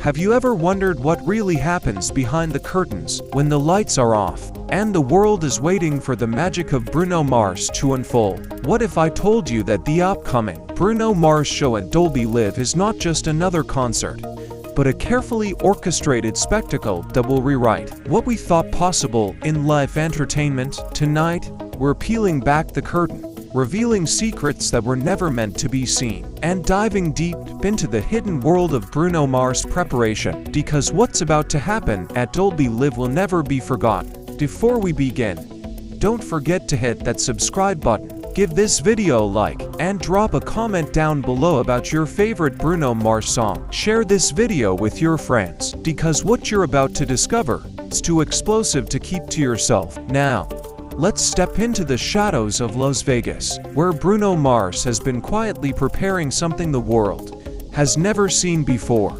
Have you ever wondered what really happens behind the curtains when the lights are off and the world is waiting for the magic of Bruno Mars to unfold? What if I told you that the upcoming Bruno Mars show at Dolby Live is not just another concert, but a carefully orchestrated spectacle that will rewrite what we thought possible in live entertainment? Tonight, we're peeling back the curtain, revealing secrets that were never meant to be seen, and diving deep into the hidden world of Bruno Mars' preparation, because what's about to happen at Dolby Live will never be forgotten. Before we begin, don't forget to hit that subscribe button, give this video a like, and drop a comment down below about your favorite Bruno Mars song. Share this video with your friends, because what you're about to discover is too explosive to keep to yourself. Now, let's step into the shadows of Las Vegas, where Bruno Mars has been quietly preparing something the world has never seen before.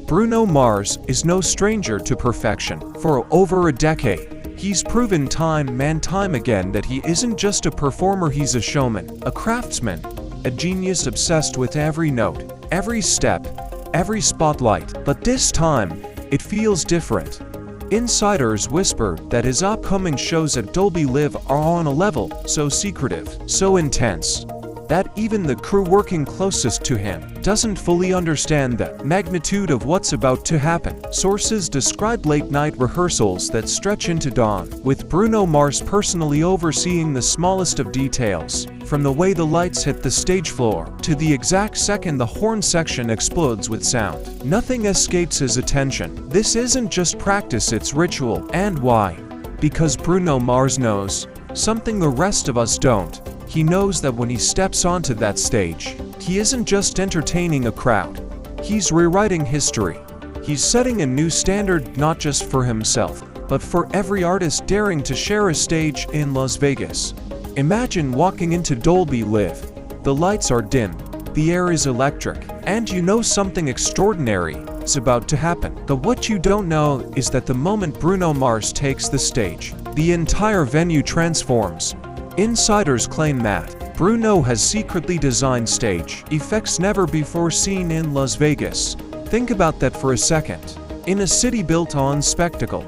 Bruno Mars is no stranger to perfection. For over a decade, he's proven time and time again that he isn't just a performer, he's a showman, a craftsman, a genius obsessed with every note, every step, every spotlight. But this time, it feels different. Insiders whisper that his upcoming shows at Dolby Live are on a level so secretive, so intense, that even the crew working closest to him doesn't fully understand the magnitude of what's about to happen. Sources describe late-night rehearsals that stretch into dawn, with Bruno Mars personally overseeing the smallest of details, from the way the lights hit the stage floor to the exact second the horn section explodes with sound. Nothing escapes his attention. This isn't just practice, it's ritual. And why? Because Bruno Mars knows something the rest of us don't. He knows that when he steps onto that stage, he isn't just entertaining a crowd. He's rewriting history. He's setting a new standard not just for himself, but for every artist daring to share a stage in Las Vegas. Imagine walking into Dolby Live. The lights are dim, the air is electric, and you know something extraordinary is about to happen. But what you don't know is that the moment Bruno Mars takes the stage, the entire venue transforms. Insiders claim that Bruno has secretly designed stage effects never before seen in Las Vegas. Think about that for a second. In a city built on spectacle,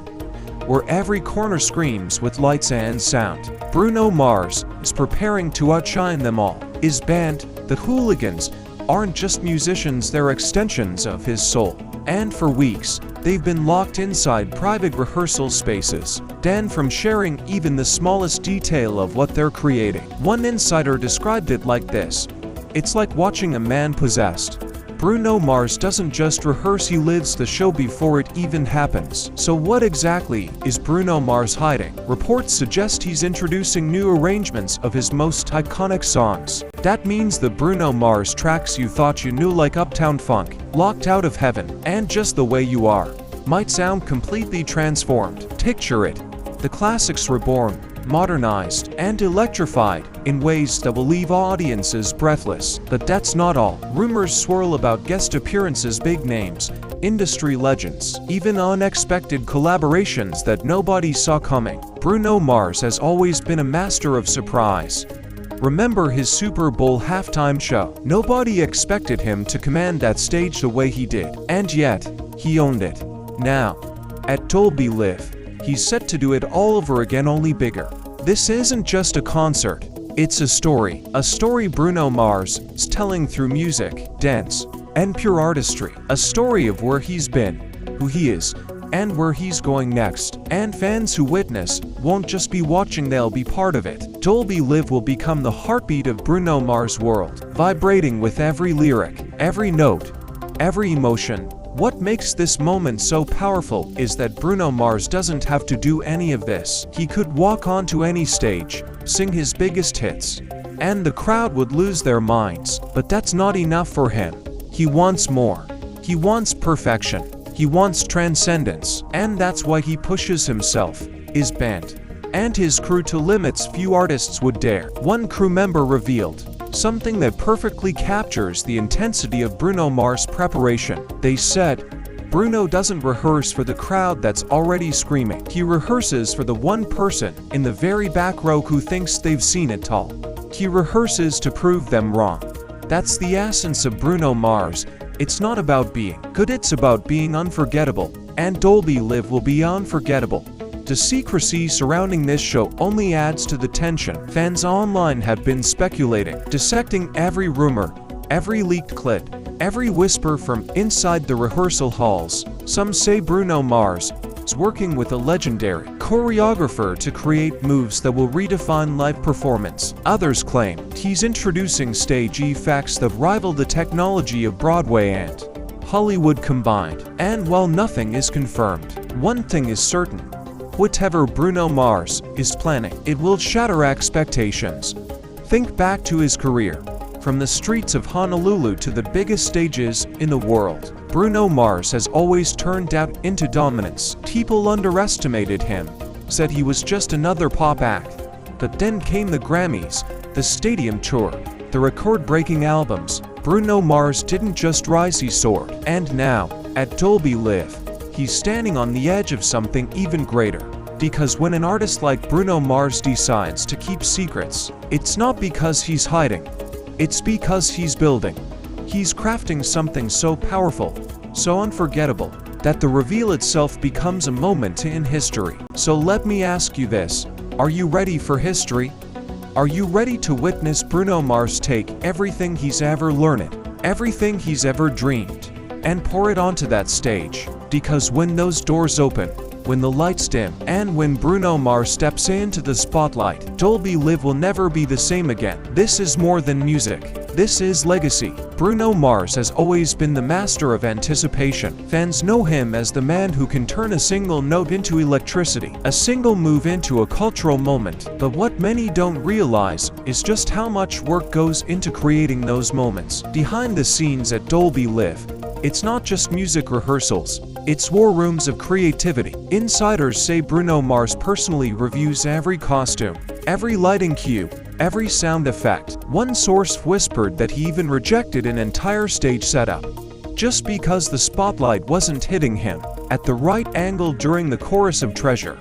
where every corner screams with lights and sound, Bruno Mars is preparing to outshine them all. His band, the Hooligans, aren't just musicians, they're extensions of his soul. And for weeks, they've been locked inside private rehearsal spaces, banned from sharing even the smallest detail of what they're creating. One insider described it like this: "It's like watching a man possessed." Bruno Mars doesn't just rehearse, he lives the show before it even happens. So what exactly is Bruno Mars hiding? Reports suggest he's introducing new arrangements of his most iconic songs. That means the Bruno Mars tracks you thought you knew, like Uptown Funk, Locked Out of Heaven, and Just the Way You Are, might sound completely transformed. Picture it: the classics reborn, modernized, and electrified in ways that will leave audiences breathless. But that's not all. Rumors swirl about guest appearances, big names, industry legends, even unexpected collaborations that nobody saw coming. Bruno Mars has always been a master of surprise. Remember his Super Bowl halftime show? Nobody expected him to command that stage the way he did, and yet, he owned it. Now, at Dolby Live, he's set to do it all over again, only bigger. This isn't just a concert, it's a story Bruno Mars is telling through music, dance, and pure artistry. A story of where he's been, who he is, and where he's going next. And fans who witness won't just be watching, they'll be part of it. Dolby Live will become the heartbeat of Bruno Mars' world, vibrating with every lyric, every note, every emotion. What makes this moment so powerful is that Bruno Mars doesn't have to do any of this. He could walk onto any stage, sing his biggest hits, and the crowd would lose their minds. But that's not enough for him. He wants more. He wants perfection. He wants transcendence. And that's why he pushes himself, his band, and his crew to limits few artists would dare. One crew member revealed something that perfectly captures the intensity of Bruno Mars' preparation. They said, Bruno doesn't rehearse for the crowd that's already screaming. He rehearses for the one person in the very back row who thinks they've seen it all. He rehearses to prove them wrong. That's the essence of Bruno Mars. It's not about being good, it's about being unforgettable. And Dolby Live will be unforgettable. The secrecy surrounding this show only adds to the tension. Fans online have been speculating, dissecting every rumor, every leaked clip, every whisper from inside the rehearsal halls. Some say Bruno Mars is working with a legendary choreographer to create moves that will redefine live performance. Others claim he's introducing stage effects that rival the technology of Broadway and Hollywood combined. And while nothing is confirmed, one thing is certain. Whatever Bruno Mars is planning, it will shatter expectations. Think back to his career. From the streets of Honolulu to the biggest stages in the world, Bruno Mars has always turned out into dominance. People underestimated him, said he was just another pop act. But then came the Grammys, the stadium tour, the record-breaking albums. Bruno Mars didn't just rise, he soared. And now, at Dolby Live, he's standing on the edge of something even greater. Because when an artist like Bruno Mars decides to keep secrets, it's not because he's hiding. It's because he's building. He's crafting something so powerful, so unforgettable, that the reveal itself becomes a moment in history. So let me ask you this: are you ready for history? Are you ready to witness Bruno Mars take everything he's ever learned, everything he's ever dreamed, and pour it onto that stage? Because when those doors open, when the lights dim, and when Bruno Mars steps into the spotlight, Dolby Live will never be the same again. This is more than music. This is legacy. Bruno Mars has always been the master of anticipation. Fans know him as the man who can turn a single note into electricity, a single move into a cultural moment. But what many don't realize is just how much work goes into creating those moments. Behind the scenes at Dolby Live, it's not just music rehearsals, it's war rooms of creativity. Insiders say Bruno Mars personally reviews every costume, every lighting cue, every sound effect. One source whispered that he even rejected an entire stage setup, just because the spotlight wasn't hitting him at the right angle during the chorus of Treasure.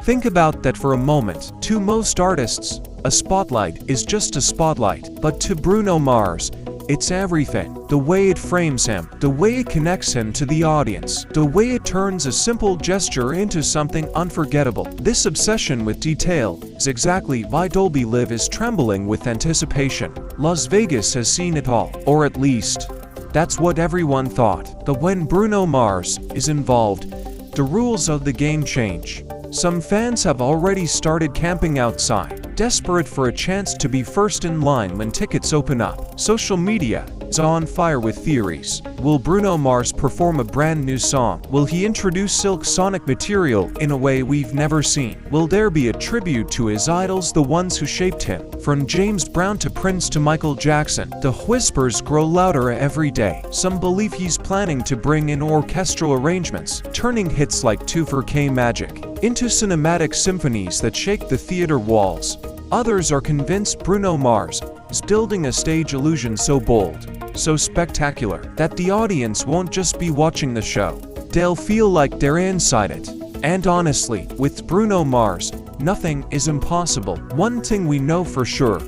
Think about that for a moment. To most artists, a spotlight is just a spotlight, but to Bruno Mars, it's everything. The way it frames him, the way it connects him to the audience, the way it turns a simple gesture into something unforgettable. This obsession with detail is exactly why Dolby Live is trembling with anticipation. Las Vegas has seen it all, or at least, that's what everyone thought. But when Bruno Mars is involved, the rules of the game change. Some fans have already started camping outside, desperate for a chance to be first in line when tickets open up. Social media is on fire with theories. Will Bruno Mars perform a brand new song? Will he introduce silk sonic material in a way we've never seen? Will there be a tribute to his idols, the ones who shaped him? From James Brown to Prince to Michael Jackson, the whispers grow louder every day. Some believe he's planning to bring in orchestral arrangements, turning hits like 2/4K Magic into cinematic symphonies that shake the theater walls. Others are convinced Bruno Mars is building a stage illusion so bold, so spectacular, that the audience won't just be watching the show. They'll feel like they're inside it. And honestly, with Bruno Mars, nothing is impossible. One thing we know for sure: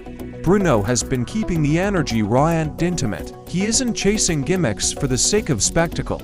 Bruno has been keeping the energy raw and intimate. He isn't chasing gimmicks for the sake of spectacle.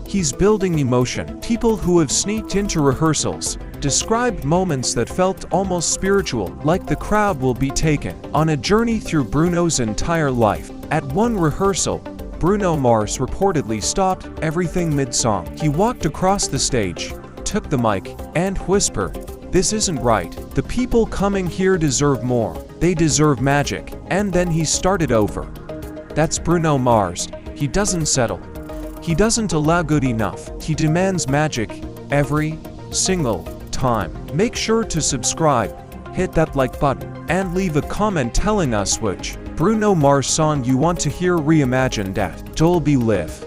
He's building emotion. People who have sneaked into rehearsals described moments that felt almost spiritual, like the crowd will be taken on a journey through Bruno's entire life. At one rehearsal, Bruno Mars reportedly stopped everything mid-song. He walked across the stage, took the mic, and whispered, "This isn't right. The people coming here deserve more. They deserve magic." And then he started over. That's Bruno Mars. He doesn't settle. He doesn't allow good enough. He demands magic every single time. Make sure to subscribe, hit that like button, and leave a comment telling us which Bruno Mars song you want to hear reimagined at Dolby Live.